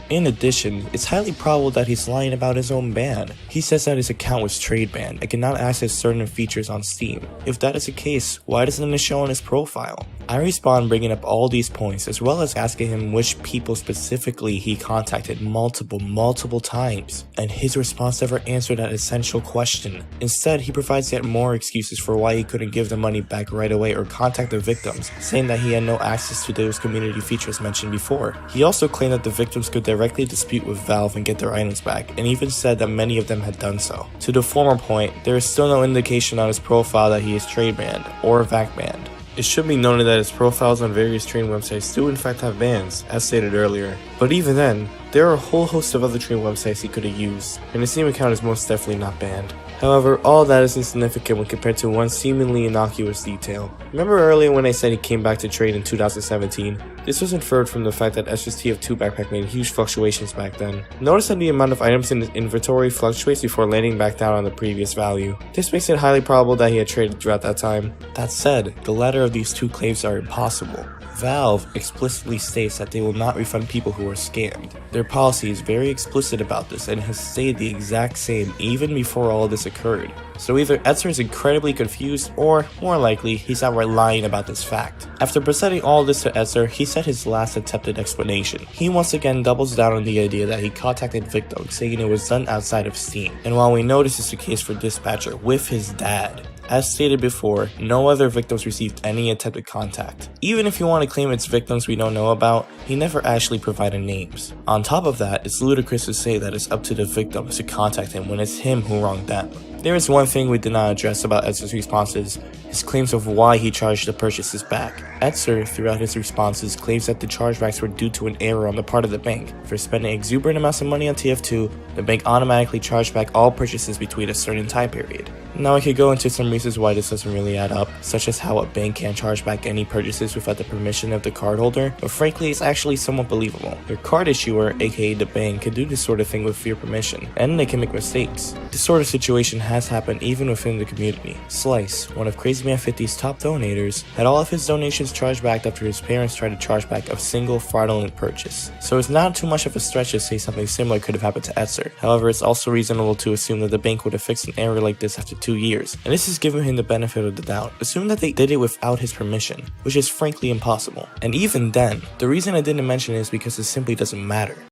In addition, it's highly probable that he's lying about his own ban. He says that his account was trade banned and cannot access certain features on Steam. If that is the case, why doesn't it show on his profile? I respond bringing up all these points as well as asking him which people specifically he contacted multiple times, and his response never answered that essential question. Instead, he provides yet more excuses for why he couldn't give the money back right away or contact the victims, saying that he had no access to those community features mentioned before. He also claimed that the victims could directly dispute with Valve and get their items back, and even said that many of them had done so. To the former point, there is still no indication on his profile that he is trade banned or VAC banned. It should be noted that his profiles on various trading websites do in fact have bans, as stated earlier. But even then, there are a whole host of other trading websites he could have used, and his Steam account is most definitely not banned. However, all that is insignificant when compared to one seemingly innocuous detail. Remember earlier when I said he came back to trade in 2017? This was inferred from the fact that Etzer's TF2 backpack made huge fluctuations back then. Notice that the amount of items in his inventory fluctuates before landing back down on the previous value. This makes it highly probable that he had traded throughout that time. That said, the latter of these two claims are impossible. Valve explicitly states that they will not refund people who are scammed. Their policy is very explicit about this and has stayed the exact same even before all this occurred. So either Etzer is incredibly confused, or more likely, he's outright lying about this fact. After presenting all this to Etzer, he said his last attempted explanation. He once again doubles down on the idea that he contacted victims, saying it was done outside of Steam. And while we know this is the case for Dispatcher with his dad, as stated before, no other victims received any attempted contact. Even if you want to claim it's victims we don't know about, he never actually provided names. On top of that, it's ludicrous to say that it's up to the victims to contact him when it's him who wronged them. There is one thing we did not address about Etzer's responses, his claims of why he charged the purchases back. Etzer, throughout his responses, claims that the chargebacks were due to an error on the part of the bank. For spending exuberant amounts of money on TF2, the bank automatically charged back all purchases between a certain time period. Now I could go into some reasons why this doesn't really add up, such as how a bank can't charge back any purchases without the permission of the cardholder, but frankly it's actually somewhat believable. Your card issuer, aka the bank, can do this sort of thing with your permission, and they can make mistakes. This sort of situation has happened even within the community. Slice, one of Crazy Man 50's top donators, had all of his donations charged back after his parents tried to charge back a single fraudulent purchase. So it's not too much of a stretch to say something similar could have happened to Etzer. However, it's also reasonable to assume that the bank would have fixed an error like this after 2 years, and this is giving him the benefit of the doubt, assuming that they did it without his permission, which is frankly impossible. And even then, the reason I didn't mention it is because it simply doesn't matter.